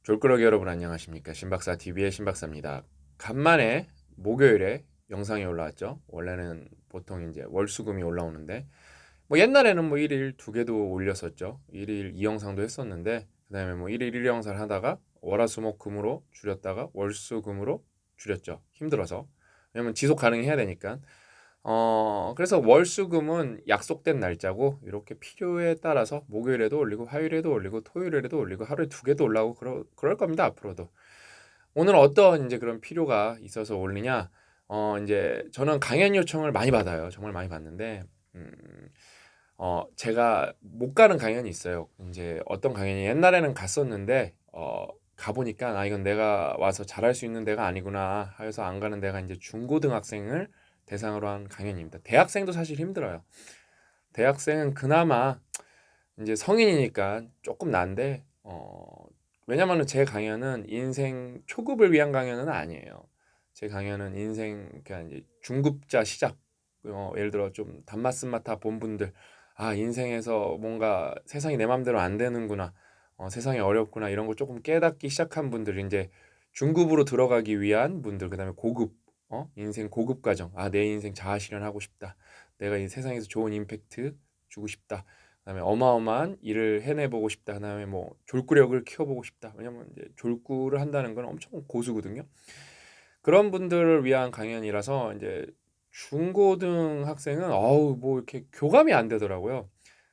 졸꾸러기 여러분 안녕하십니까? 신박사 TV의 신박사입니다. 간만에 목요일에 영상이 올라왔죠. 원래는 보통 이제 월수금이 올라오는데 뭐 옛날에는 뭐 일일 두 개도 올렸었죠. 일일 이 영상도 했었는데 그다음에 뭐 일일 1영상을 하다가 월화수목금으로 줄였다가 월수금으로 줄였죠. 힘들어서. 왜냐면 지속 가능해야 되니까. 그래서 월수금은 약속된 날짜고 이렇게 필요에 따라서 목요일에도 올리고 화요일에도 올리고 토요일에도 올리고 하루에 두 개도 올라오고 그럴 겁니다. 앞으로도. 오늘 어떤 이제 그런 필요가 있어서 올리냐? 이제 저는 강연 요청을 많이 받아요. 정말 많이 받는데 음, 제가 못 가는 강연이 있어요. 이제 어떤 강연이 옛날에는 갔었는데 가보니까 이건 내가 와서 잘할 수 있는 데가 아니구나 해서 안 가는 데가 이제 중고등학생을 대상으로 한 강연입니다. 대학생도 사실 힘들어요. 대학생은 그나마 이제 성인이니까 조금 난데 왜냐면은 제 강연은 인생 초급을 위한 강연은 아니에요. 제 강연은 인생 그러니까 이제 중급자 시작 예를 들어 좀 단맛 쓴맛 다 본 분들 인생에서 뭔가 세상이 내 맘대로 안 되는구나 세상이 어렵구나 이런 걸 조금 깨닫기 시작한 분들 이제 중급으로 들어가기 위한 분들 그다음에 고급 인생 고급 과정 내 인생 자아 실현하고 싶다 내가 이 세상에서 좋은 임팩트 주고 싶다 그다음에 어마어마한 일을 해내보고 싶다 그다음에 뭐 졸구력을 키워보고 싶다 왜냐면 이제 졸구를 한다는 건 엄청 고수거든요 그런 분들을 위한 강연이라서 이제 중고등 학생은 어우 뭐 이렇게 교감이 안 되더라고요.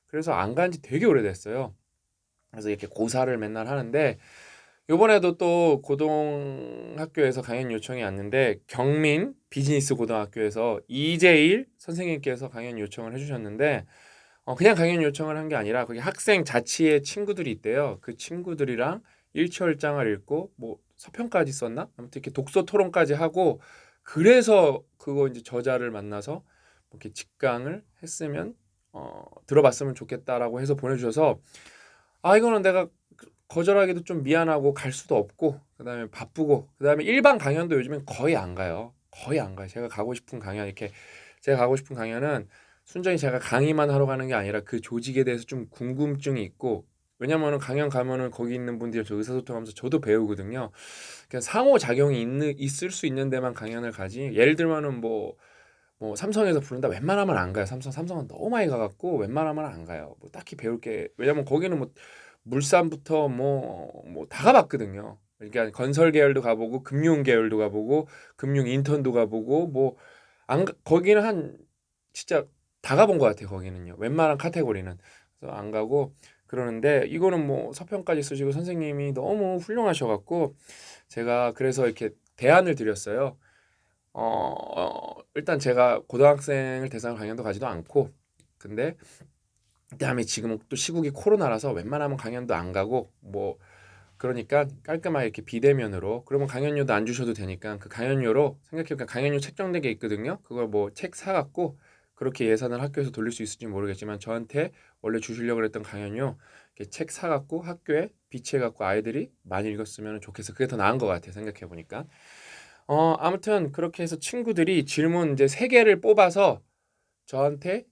그래서 안 간지 되게 오래됐어요. 그래서 이렇게 고사를 맨날 하는데 요번에도 또 고등학교에서 강연 요청이 왔는데 경민 비즈니스 고등학교에서 이재일 선생님께서 강연 요청을 해주셨는데 그냥 강연 요청을 한 게 아니라 거기 학생 자치의 친구들이 있대요. 그 친구들이랑 일취월장을 읽고 뭐 서평까지 썼나? 아무튼 이렇게 독서 토론까지 하고 그래서 그거 이제 저자를 만나서 이렇게 직강을 했으면 들어봤으면 좋겠다라고 해서 보내주셔서 이거는 내가 거절하기도 좀 미안하고 갈 수도 없고 그다음에 바쁘고 그다음에 일반 강연도 요즘엔 거의 안 가요. 거의 안 가요. 제가 가고 싶은 강연 이렇게 제가 가고 싶은 강연은 순전히 제가 강의만 하러 가는 게 아니라 그 조직에 대해서 좀 궁금증이 있고 왜냐면은 강연 가면은 거기 있는 분들이 저 의사소통하면서 저도 배우거든요. 그냥 상호작용이 있을 수 있는 데만 강연을 가지. 예를 들면은 뭐 삼성에서 부른다 웬만하면 안 가요. 삼성은 너무 많이 가갖고 웬만하면 안 가요. 뭐 딱히 배울 게 왜냐면 거기는 뭐 물산부터 뭐 다 가봤거든요. 그러니까 건설 계열도 가보고 금융 계열도 가보고 금융 인턴도 가보고 뭐 안 거기는 한 진짜 다 가본 것 같아요. 거기는요. 웬만한 카테고리는 그래서 안 가고 그러는데 이거는 뭐 서평까지 쓰시고 선생님이 너무 훌륭하셔갖고 제가 그래서 이렇게 대안을 드렸어요. 일단 제가 고등학생을 대상으로 강연도 가지도 않고 근데 그다음에 지금 또 시국이 코로나라서 웬만하면 강연도 안 가고 뭐 그러니까 깔끔하게 이렇게 비대면으로 그러면 강연료도 안 주셔도 되니까 그 강연료로 생각해보니까 강연료 책정된 게 있거든요. 그걸 뭐 책 사갖고 그렇게 예산을 학교에서 돌릴 수 있을지 모르겠지만 저한테 원래 주시려고 했던 강연료 이렇게 책 사갖고 학교에 비치해갖고 아이들이 많이 읽었으면 좋겠어. 그게 더 나은 것 같아요. 생각해보니까. 아무튼 그렇게 해서 친구들이 질문 이제 세 개를 뽑아서 저한테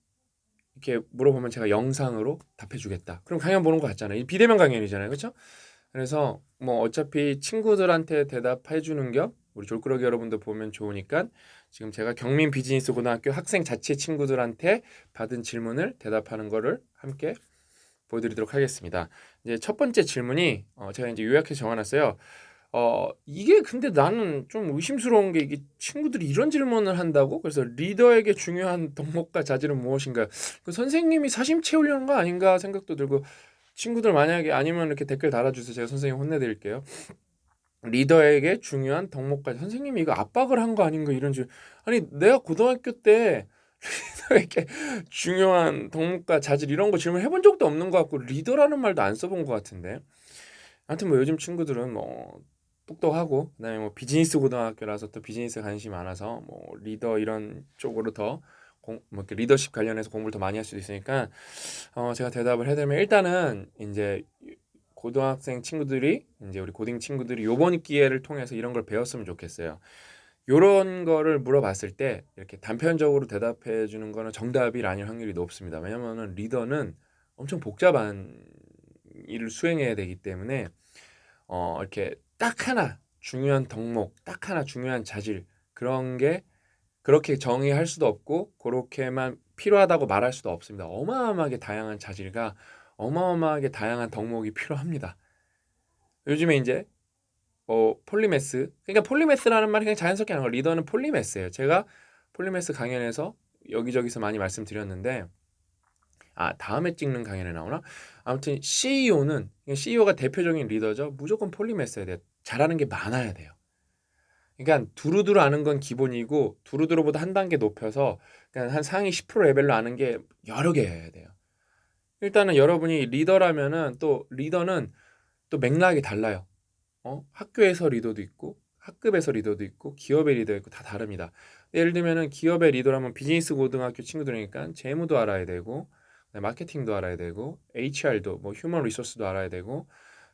이렇게 물어보면 제가 영상으로 답해주겠다. 그럼 강연 보는 거 같잖아요. 이 비대면 강연이잖아요, 그렇죠? 그래서 뭐 어차피 친구들한테 대답해주는 겸 우리 졸꾸러기 여러분도 보면 좋으니까 지금 제가 경민 비즈니스 고등학교 학생 자체 친구들한테 받은 질문을 대답하는 거를 함께 보여드리도록 하겠습니다. 이제 첫 번째 질문이 제가 이제 요약해서 적어놨어요. 이게 근데 나는 좀 의심스러운 게 이게 친구들이 이런 질문을 한다고? 그래서 리더에게 중요한 덕목과 자질은 무엇인가? 그 선생님이 사심 채우려는 거 아닌가 생각도 들고 친구들 만약에 아니면 이렇게 댓글 달아주세요. 제가 선생님 혼내드릴게요. 리더에게 중요한 덕목과 선생님이 이거 압박을 한 거 아닌가 이런 줄 아니 내가 고등학교 때 리더에게 중요한 덕목과 자질 이런 거 질문해 본 적도 없는 것 같고 리더라는 말도 안 써본 것 같은데 아무튼 뭐 요즘 친구들은 뭐 똑똑하고 그다음에 뭐 비즈니스 고등학교라서 또 비즈니스 관심이 많아서 뭐 리더 이런 쪽으로 더 뭐 이렇게 리더십 관련해서 공부를 더 많이 할 수도 있으니까 제가 대답을 해드리면 일단은 이제 고등학생 친구들이 이제 우리 고딩 친구들이 요번 기회를 통해서 이런 걸 배웠으면 좋겠어요. 요런 거를 물어봤을 때 이렇게 단편적으로 대답해 주는 거는 정답이 아닐 확률이 높습니다. 왜냐면은 리더는 엄청 복잡한 일을 수행해야 되기 때문에 이렇게 딱 하나 중요한 덕목, 딱 하나 중요한 자질 그런 게 그렇게 정의할 수도 없고 그렇게만 필요하다고 말할 수도 없습니다. 어마어마하게 다양한 자질과 어마어마하게 다양한 덕목이 필요합니다. 요즘에 이제 폴리매스 그러니까 폴리매스라는 말이 그냥 자연스럽게 하는 거 리더는 폴리매스예요. 제가 폴리매스 강연에서 여기저기서 많이 말씀드렸는데 다음에 찍는 강연에 나오나? 아무튼 CEO가 대표적인 리더죠. 무조건 폴리매스해야 돼요. 잘하는 게 많아야 돼요. 그러니까 두루두루 아는 건 기본이고 두루두루보다 한 단계 높여서 그냥 한 상위 10% 레벨로 아는 게 여러 개 해야 돼요. 일단은 여러분이 리더라면은 또 리더는 또 맥락이 달라요. 학교에서 리더도 있고 학급에서 리더도 있고 기업의 리더 있고 다 다릅니다. 예를 들면은 기업의 리더라면 비즈니스 고등학교 친구들이니까 재무도 알아야 되고 마케팅도 알아야 되고 HR도 뭐 휴먼 리소스도 알아야 되고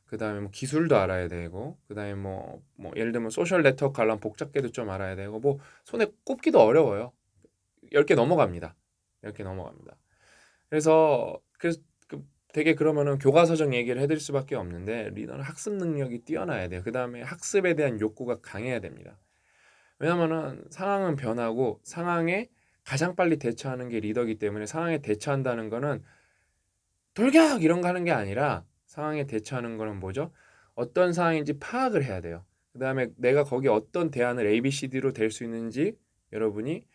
그다음에 뭐 기술도 알아야 되고 그다음에 뭐 예를 들면 소셜 네트워크 관련 복잡계도 좀 알아야 되고 뭐 손에 꼽기도 어려워요. 10개 넘어갑니다. 10개 넘어갑니다. 그래서 되게 그러면은 교과서적 얘기를 해드릴 수밖에 없는데 리더는 학습 능력이 뛰어나야 돼요. 그다음에 학습에 대한 욕구가 강해야 됩니다. 왜냐면은 상황은 변하고 상황에 가장 빨리 대처하는 게 리더이기 때문에 상황에 대처한다는 거는 돌격 이런 거 하는 게 아니라 상황에 대처하는 거는 뭐죠? 어떤 상황인지 파악을 해야 돼요. 그다음에 내가 거기에 어떤 대안을 ABCD로 될 수 있는지 여러분이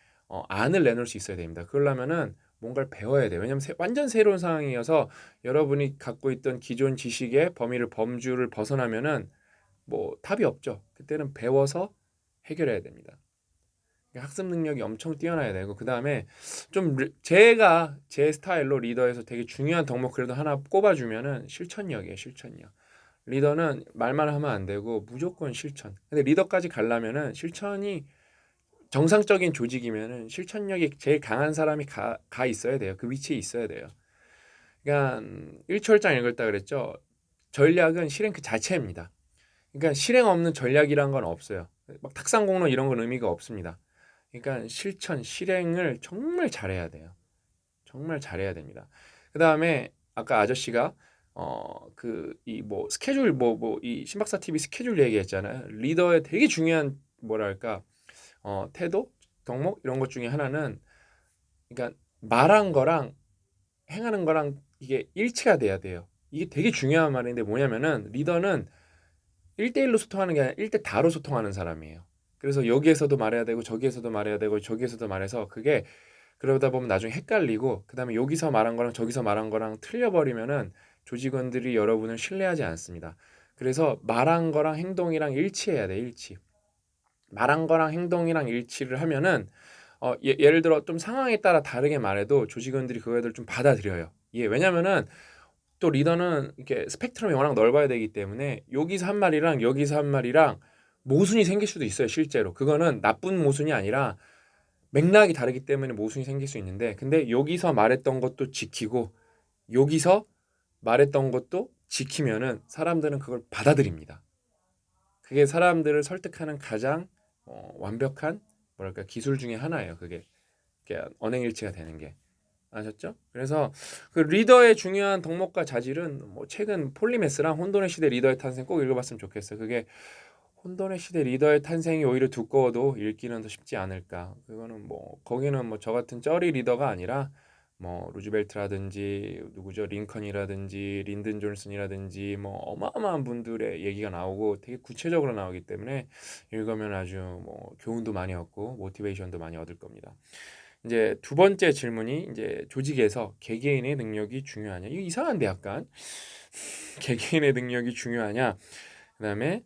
안을 내놓을 수 있어야 됩니다. 그러려면은 뭔가를 배워야 돼요. 왜냐면 완전 새로운 상황이어서 여러분이 갖고 있던 기존 지식의 범주를 벗어나면은 뭐 답이 없죠. 그때는 배워서 해결해야 됩니다. 학습 능력이 엄청 뛰어나야 되고 그다음에 좀 제가 제 스타일로 리더에서 되게 중요한 덕목 그래도 하나 꼽아주면은 실천력이에요. 실천력. 리더는 말만 하면 안 되고 무조건 실천. 근데 리더까지 가려면은 실천이 정상적인 조직이면은 실천력이 제일 강한 사람이 가 있어야 돼요. 그 위치에 있어야 돼요. 그러니까 일철장 읽었다 그랬죠. 전략은 실행 그 자체입니다. 그러니까 실행 없는 전략이란 건 없어요. 막 탁상공론 이런 건 의미가 없습니다. 그러니까 실행을 정말 잘해야 돼요. 정말 잘해야 됩니다. 그다음에 아까 아저씨가 그 이 뭐 스케줄 이 신박사 TV 스케줄 얘기했잖아요. 리더의 되게 중요한 뭐랄까 태도, 덕목 이런 것 중에 하나는 그러니까 말한 거랑 행하는 거랑 이게 일치가 돼야 돼요. 이게 되게 중요한 말인데 뭐냐면은 리더는 1대1로 소통하는 게 아니라 1대 다로 소통하는 사람이에요. 그래서 여기에서도 말해야 되고 저기에서도 말해야 되고 저기에서도 말해서 그게 그러다 보면 나중에 헷갈리고 그다음에 여기서 말한 거랑 저기서 말한 거랑 틀려버리면은 조직원들이 여러분을 신뢰하지 않습니다. 그래서 말한 거랑 행동이랑 일치해야 돼, 일치. 말한 거랑 행동이랑 일치를 하면은 예를 들어 좀 상황에 따라 다르게 말해도 조직원들이 그거를 좀 받아들여요. 왜냐면은 또 리더는 이렇게 스펙트럼이 워낙 넓어야 되기 때문에 여기서 한 말이랑 여기서 한 말이랑 모순이 생길 수도 있어요, 실제로. 그거는 나쁜 모순이 아니라 맥락이 다르기 때문에 모순이 생길 수 있는데 근데 여기서 말했던 것도 지키고 여기서 말했던 것도 지키면은 사람들은 그걸 받아들입니다. 그게 사람들을 설득하는 가장 완벽한 뭐랄까 기술 중에 하나예요. 그게 언행일치가 되는 게. 아셨죠? 그래서 그 리더의 중요한 덕목과 자질은 뭐 최근 폴리메스랑 혼돈의 시대 리더의 탄생 꼭 읽어봤으면 좋겠어요. 그게 혼돈의 시대 리더의 탄생이 오히려 두꺼워도 읽기는 더 쉽지 않을까. 그거는 뭐 거기는 뭐 저 같은 쩌리 리더가 아니라 뭐 루즈벨트라든지 누구죠 링컨이라든지 린든 존슨이라든지 뭐 어마어마한 분들의 얘기가 나오고 되게 구체적으로 나오기 때문에 읽으면 아주 뭐 교훈도 많이 얻고 모티베이션도 많이 얻을 겁니다. 이제 두 번째 질문이 이제 조직에서 개개인의 능력이 중요하냐? 이거 이상한데 약간 개개인의 능력이 중요하냐? 그다음에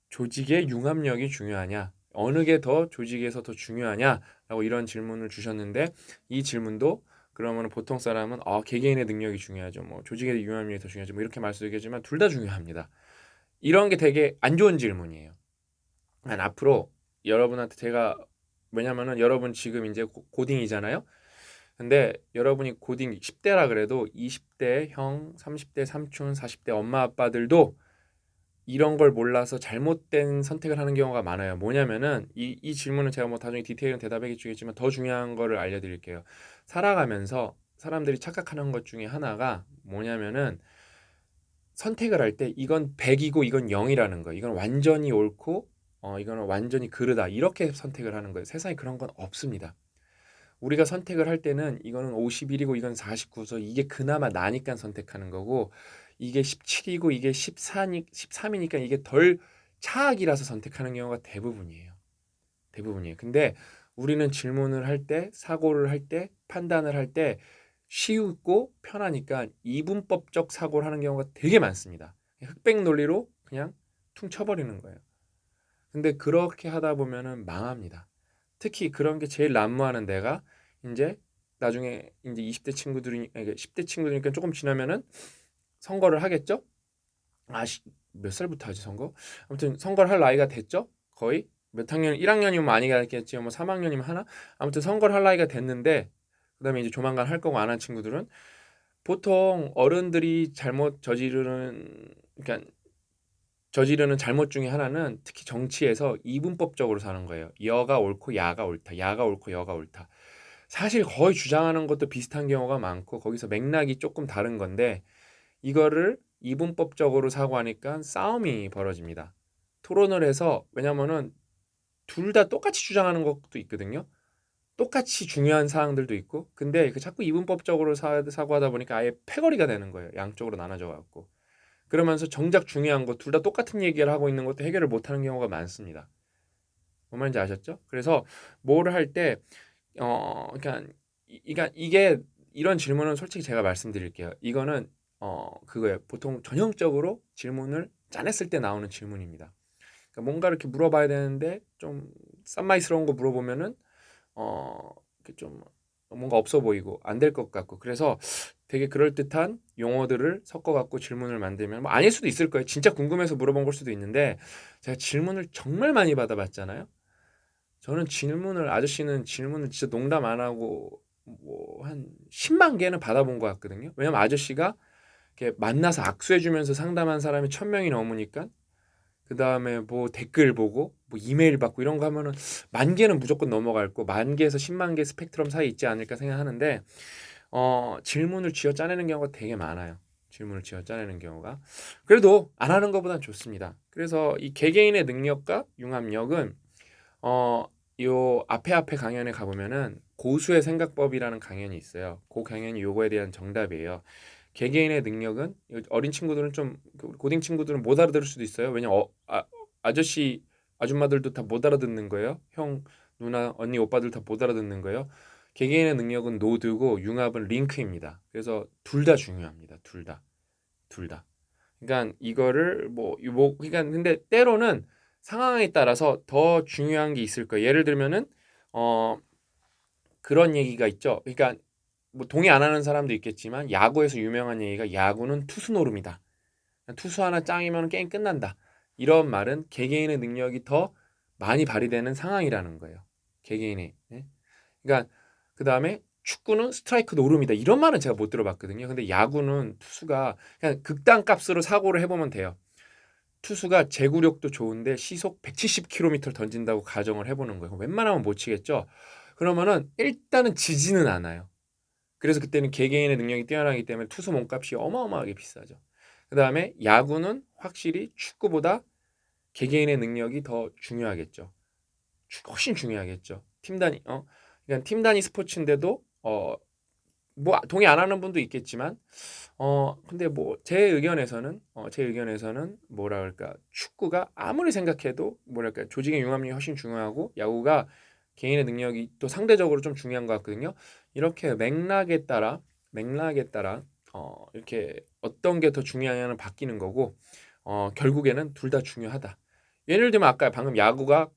조직의 융합력이 중요하냐? 어느 게 더 조직에서 더 중요하냐? 라고 이런 질문을 주셨는데 이 질문도 그러면 보통 사람은 개개인의 능력이 중요하죠. 뭐 조직의 융합력이 더 중요하죠. 뭐 이렇게 말씀드리겠지만 둘 다 중요합니다. 이런 게 되게 안 좋은 질문이에요. 앞으로 여러분한테 제가 왜냐면은 여러분 지금 이제 고딩이잖아요. 근데 여러분이 고딩 10대라 그래도 20대 형, 30대 삼촌, 40대 엄마 아빠들도 이런 걸 몰라서 잘못된 선택을 하는 경우가 많아요. 뭐냐면은 이 질문은 제가 뭐 나중에 디테일은 대답해 주겠지만 더 중요한 거를 알려드릴게요. 살아가면서 사람들이 착각하는 것 중에 하나가 뭐냐면은 선택을 할 때 이건 100이고 이건 0이라는 거예요. 이건 완전히 옳고 이거는 완전히 그르다. 이렇게 선택을 하는 거예요. 세상에 그런 건 없습니다. 우리가 선택을 할 때는 이거는 51이고 이건 49서 이게 그나마 나니까 선택하는 거고 이게 17이고 이게 13이니까 이게 덜 차악이라서 선택하는 경우가 대부분이에요. 대부분이에요. 근데 우리는 질문을 할 때, 사고를 할 때, 판단을 할 때 쉬우고 편하니까 이분법적 사고를 하는 경우가 되게 많습니다. 흑백 논리로 그냥 퉁 쳐버리는 거예요. 근데 그렇게 하다 보면은 망합니다. 특히 그런 게 제일 난무하는 데가 이제 나중에 이제 20대 친구들이 10대 친구들이니까 조금 지나면은 선거를 하겠죠? 몇 살부터 하지 선거? 아무튼 선거를 할 나이가 됐죠? 거의 몇 학년 1학년이면 많이 가겠지 뭐 3학년이면 하나? 아무튼 선거를 할 나이가 됐는데 그다음에 이제 조만간 할 거고 안 한 친구들은 보통 어른들이 잘못 저지르는 잘못 중에 하나는 특히 정치에서 이분법적으로 사는 거예요. 여가 옳고 야가 옳다. 야가 옳고 여가 옳다. 사실 거의 주장하는 것도 비슷한 경우가 많고 거기서 맥락이 조금 다른 건데 이거를 이분법적으로 사고하니까 싸움이 벌어집니다. 토론을 해서 왜냐면은 둘 다 똑같이 주장하는 것도 있거든요. 똑같이 중요한 사항들도 있고 근데 그 자꾸 이분법적으로 사고하다 보니까 아예 패거리가 되는 거예요. 양쪽으로 나눠져 갖고. 그러면서 정작 중요한 거 둘 다 똑같은 얘기를 하고 있는 것도 해결을 못하는 경우가 많습니다. 뭔 말인지 아셨죠? 그래서 뭐를 할 때 그러니까 이게 이런 질문은 솔직히 제가 말씀드릴게요. 이거는 그거예요. 보통 전형적으로 질문을 짜냈을 때 나오는 질문입니다. 그러니까 뭔가 이렇게 물어봐야 되는데 좀 싼마이스러운 거 물어보면은 이렇게 좀 뭔가 없어 보이고 안 될 것 같고 그래서 되게 그럴듯한 용어들을 섞어 갖고 질문을 만들면 뭐 아닐 수도 있을 거예요. 진짜 궁금해서 물어본 걸 수도 있는데 제가 질문을 정말 많이 받아봤잖아요. 저는 아저씨는 질문을 진짜 농담 안 하고 뭐 한 10만 개는 받아본 것 같거든요. 왜냐면 아저씨가 이렇게 만나서 악수해주면서 상담한 사람이 1000명이 넘으니까 그 다음에 뭐 댓글 보고 뭐 이메일 받고 이런 거 하면은 만 개는 무조건 넘어갈 거, 만 개에서 10만 개 스펙트럼 사이 있지 않을까 생각하는데 질문을 쥐어 짜내는 경우가 되게 많아요. 질문을 쥐어 짜내는 경우가 그래도 안 하는 것보단 좋습니다. 그래서 이 개개인의 능력과 융합력은 어, 요 앞에 강연에 가보면은 고수의 생각법이라는 강연이 있어요. 그 강연이 요거에 대한 정답이에요. 개개인의 능력은 어린 친구들은 좀 고딩 친구들은 못 알아들을 수도 있어요. 아저씨 아줌마들도 다 못 알아듣는 거예요. 형 누나 언니 오빠들 다 못 알아듣는 거예요. 개개인의 능력은 노드고 융합은 링크입니다. 그래서 둘 다 중요합니다. 둘 다. 그러니까 이거를 그러니까 근데 때로는 상황에 따라서 더 중요한 게 있을 거예요. 예를 들면은 어 그런 얘기가 있죠. 그러니까 뭐 동의 안 하는 사람도 있겠지만 야구에서 유명한 얘기가 야구는 투수 노름이다. 투수 하나 짱이면 게임 끝난다. 이런 말은 개개인의 능력이 더 많이 발휘되는 상황이라는 거예요. 개개인의. 예? 그러니까 그 다음에 축구는 스트라이크 노름이다. 이런 말은 제가 못 들어봤거든요. 근데 야구는 투수가 그냥 극단값으로 사고를 해보면 돼요. 투수가 제구력도 좋은데 시속 170km 던진다고 가정을 해보는 거예요. 웬만하면 못 치겠죠. 그러면은 일단은 지지는 않아요. 그래서 그때는 개개인의 능력이 뛰어나기 때문에 투수 몸값이 어마어마하게 비싸죠. 그 다음에 야구는 확실히 축구보다 개개인의 능력이 더 중요하겠죠. 훨씬 중요하겠죠. 그러니까 팀 단위 스포츠인데도 뭐 동의 안 하는 분도 있겠지만 근데 뭐 제 의견에서는 뭐라 그럴까 축구가 아무리 생각해도 뭐랄까 조직의 융합력이 훨씬 중요하고 야구가 개인의 능력이 또 상대적으로 좀 중요한 것 같거든요. 이렇게 맥락에 따라 이렇게 어떤 게 더 중요하냐는 바뀌는 거고 결국에는 둘 다 중요하다. 예를 들면 아까 방금 야구가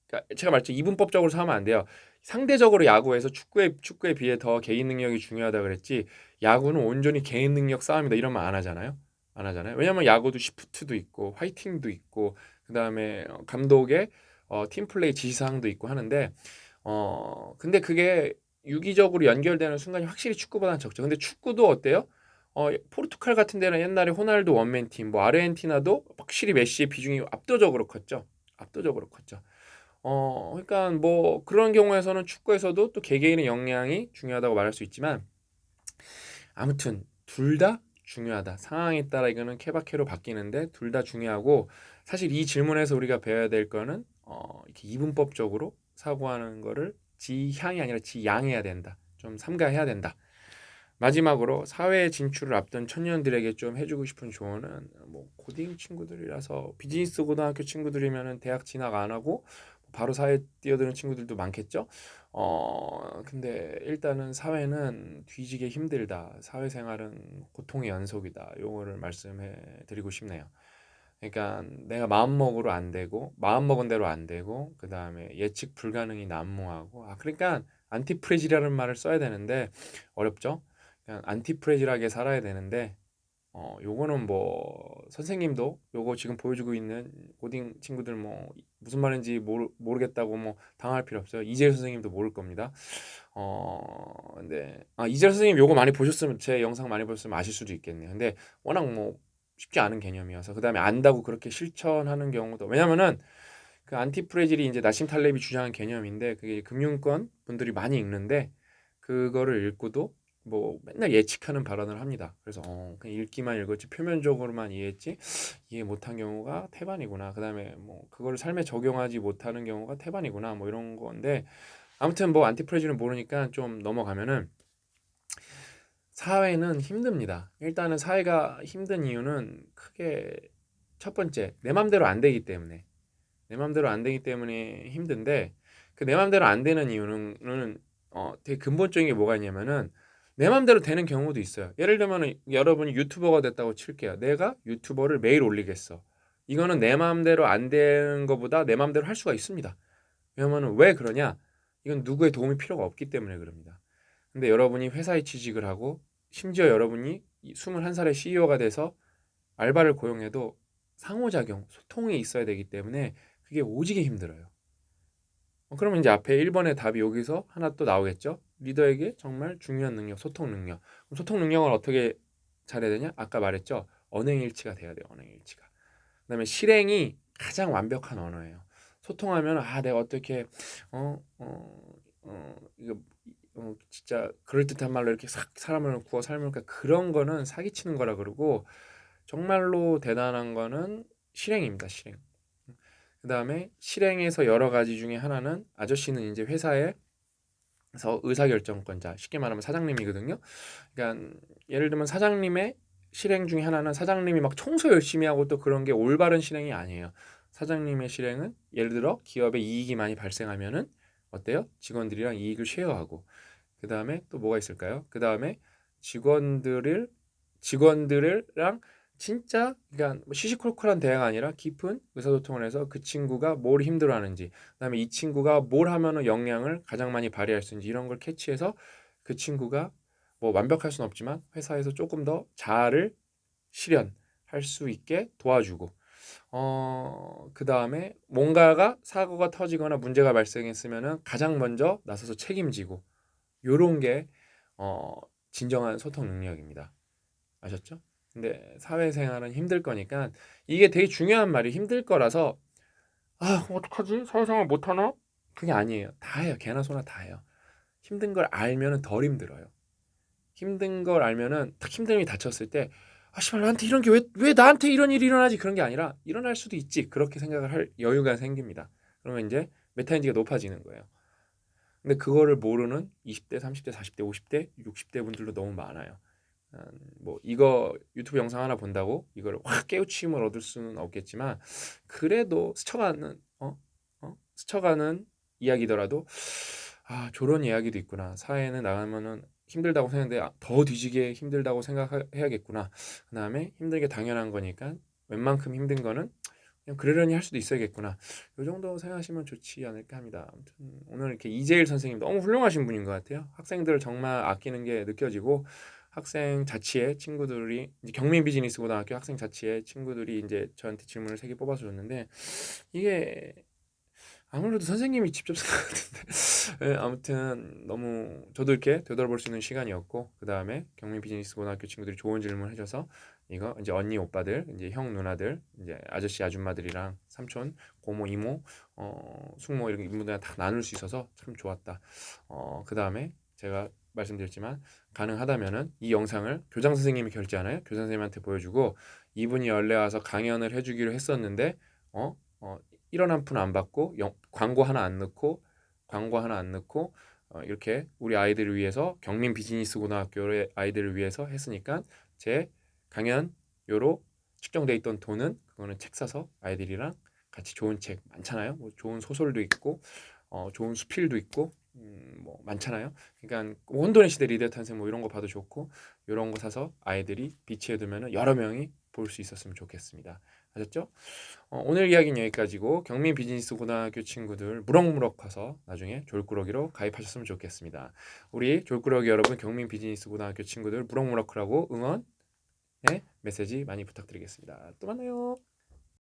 그러니까 제가 말했죠. 이분법적으로 하면 안 돼요. 상대적으로 야구에서 축구에 비해 더 개인 능력이 중요하다 그랬지. 야구는 온전히 개인 능력 싸움이다 이런 말 안 하잖아요. 안 하잖아요. 왜냐면 야구도 시프트도 있고 화이팅도 있고 그다음에 감독의 팀플레이 지시사항도 있고 하는데 근데 그게 유기적으로 연결되는 순간이 확실히 축구보다는 적죠. 근데 축구도 어때요? 포르투갈 같은 데는 옛날에 호날두 원맨 팀, 뭐 아르헨티나도 확실히 메시의 비중이 압도적으로 컸죠. 압도적으로 컸죠. 그러니까 뭐 그런 경우에서는 축구에서도 또 개개인의 역량이 중요하다고 말할 수 있지만 아무튼 둘 다 중요하다. 상황에 따라 이거는 케바케로 바뀌는데 둘 다 중요하고 사실 이 질문에서 우리가 배워야 될 거는 이렇게 이분법적으로 사고하는 거를 지향이 아니라 지양해야 된다. 좀 삼가해야 된다. 마지막으로 사회에 진출을 앞둔 청년들에게 좀 해주고 싶은 조언은 뭐 고딩 친구들이라서 비즈니스 고등학교 친구들이면은 대학 진학 안 하고 바로 사회 뛰어드는 친구들도 많겠죠. 근데 일단은 사회는 뒤지게 힘들다. 사회생활은 고통의 연속이다. 요거를 말씀해 드리고 싶네요. 그러니까 내가 마음먹으로 안 되고 마음 먹은 대로 안 되고 그 다음에 예측 불가능이 난무하고 그러니까 안티프레지라는 말을 써야 되는데 어렵죠. 그냥 안티프레지하게 살아야 되는데 요거는 뭐 선생님도 요거 지금 보여주고 있는 고딩 친구들 뭐 무슨 말인지 모르겠다고 뭐 당할 필요 없어요. 이재일 선생님도 모를 겁니다. 근데 이재일 선생님 요거 많이 보셨으면 제 영상 많이 보셨으면 아실 수도 있겠네요. 근데 워낙 뭐 쉽지 않은 개념이어서 그다음에 안다고 그렇게 실천하는 경우도 왜냐면은 그 안티프레질이 이제 나심 탈렙이 주장한 개념인데 그게 금융권 분들이 많이 읽는데 그거를 읽고도 뭐 맨날 예측하는 발언을 합니다. 그래서 그냥 읽기만 읽었지 표면적으로만 이해했지 이해 못한 경우가 태반이구나. 그다음에 뭐 그거를 삶에 적용하지 못하는 경우가 태반이구나. 뭐 이런 건데 아무튼 뭐 안티프레질은 모르니까 좀 넘어가면은 사회는 힘듭니다. 일단은 사회가 힘든 이유는 크게 첫 번째 내 맘대로 안 되기 때문에 내 맘대로 안 되기 때문에 힘든데 그 내 맘대로 안 되는 이유는 되게 근본적인 게 뭐가 있냐면은 내 맘대로 되는 경우도 있어요. 예를 들면 여러분이 유튜버가 됐다고 칠게요. 내가 유튜버를 매일 올리겠어. 이거는 내 맘대로 안 되는 것보다 내 맘대로 할 수가 있습니다. 왜냐면은 왜 그러냐? 이건 누구의 도움이 필요가 없기 때문에 그럽니다. 근데 여러분이 회사에 취직을 하고 심지어 여러분이 21살의 CEO가 돼서 알바를 고용해도 상호작용, 소통이 있어야 되기 때문에 그게 오지게 힘들어요. 그러면 이제 앞에 1번의 답이 여기서 하나 또 나오겠죠? 리더에게 정말 중요한 능력, 소통 능력. 그럼 소통 능력을 어떻게 잘해야 되냐? 아까 말했죠? 언행일치가 돼야 돼요. 언행일치가. 그다음에 실행이 가장 완벽한 언어예요. 소통하면 내가 어떻게 이거 진짜 그럴듯한 말로 이렇게 싹 사람을 구워 삶을까 그런 거는 사기치는 거라 그러고 정말로 대단한 거는 실행입니다. 실행. 그다음에 실행에서 여러 가지 중에 하나는 아저씨는 이제 회사에서 의사결정권자, 쉽게 말하면 사장님이거든요. 그러니까 예를 들면 사장님의 실행 중에 하나는 사장님이 막 청소 열심히 하고 또 그런 게 올바른 실행이 아니에요. 사장님의 실행은 예를 들어 기업에 이익이 많이 발생하면은 어때요? 직원들이랑 이익을 쉐어하고 그다음에 또 뭐가 있을까요? 그다음에 직원들을 직원들이랑 진짜 그러니까 뭐 시시콜콜한 대화가 아니라 깊은 의사소통을 해서 그 친구가 뭘 힘들어하는지 그다음에 이 친구가 뭘 하면은 역량을 가장 많이 발휘할 수 있는지 이런 걸 캐치해서 그 친구가 뭐 완벽할 수는 없지만 회사에서 조금 더 자아를 실현할 수 있게 도와주고 그다음에 뭔가가 사고가 터지거나 문제가 발생했으면은 가장 먼저 나서서 책임지고 요런 게 어, 진정한 소통 능력입니다. 아셨죠? 근데 사회생활은 힘들 거니까 이게 되게 중요한 말이 힘들 거라서 어떡하지? 사회생활 못하나? 그게 아니에요. 다 해요. 개나 소나 다 해요. 힘든 걸 알면은 덜 힘들어요. 힘든 걸 알면은 딱 힘듦이 닥쳤을 때 씨발 나한테 이런 게 왜 나한테 이런 일이 일어나지 그런 게 아니라 일어날 수도 있지 그렇게 생각을 할 여유가 생깁니다. 그러면 이제 메타인지가 높아지는 거예요. 근데 그거를 모르는 20대, 30대, 40대, 50대, 60대 분들도 너무 많아요. 뭐 이거 유튜브 영상 하나 본다고 이걸 확 깨우침을 얻을 수는 없겠지만 그래도 스쳐가는 이야기더라도 저런 이야기도 있구나. 사회는 나가면은 힘들다고 생각했는데 더 뒤지게 힘들다고 생각해야겠구나. 그다음에 힘든 게 당연한 거니까 웬만큼 힘든 거는 그냥 그러려니 할 수도 있어야겠구나. 이 정도 생각하시면 좋지 않을까 합니다. 아무튼 오늘 이렇게 이재일 선생님 너무 훌륭하신 분인 것 같아요. 학생들을 정말 아끼는 게 느껴지고 학생 자치의 친구들이 이제 경민 비즈니스 고등학교 학생 자치의 친구들이 이제 저한테 질문을 3개 뽑아서 줬는데 이게 아무래도 선생님이 직접 쓴 것 같은데 아무튼 너무 저도 이렇게 되돌아볼 수 있는 시간이었고 그 다음에 경민 비즈니스 고등학교 친구들이 좋은 질문 해줘서 이거 이제 언니 오빠들 이제 형 누나들 이제 아저씨 아줌마들이랑 삼촌 고모 이모 숙모 이렇게 인물들 다 나눌 수 있어서 참 좋았다. 그 다음에 제가 말씀드렸지만 가능하다면은 이 영상을 교장 선생님이 결제하나요? 교장 선생님한테 보여주고 이분이 원래 와서 강연을 해주기로 했었는데 어? 1원 한 푼 안 받고 광고 하나 안 넣고 이렇게 우리 아이들을 위해서 경민 비즈니스 고등학교의 아이들을 위해서 했으니까 제 강연료로 측정돼 있던 돈은 그거는 책 사서 아이들이랑 같이 좋은 책 많잖아요. 뭐 좋은 소설도 있고 좋은 수필도 있고 뭐 많잖아요. 그러니까 혼돈의 시대 리더 탄생 뭐 이런 거 봐도 좋고 이런 거 사서 아이들이 비치해 두면은 여러 명이 볼 수 있었으면 좋겠습니다. 아셨죠? 오늘 이야기는 여기까지고 경민 비즈니스 고등학교 친구들 무럭무럭 커서 나중에 졸꾸러기로 가입하셨으면 좋겠습니다. 우리 졸꾸러기 여러분 경민 비즈니스 고등학교 친구들 무럭무럭 크라고 응원의 메시지 많이 부탁드리겠습니다. 또 만나요.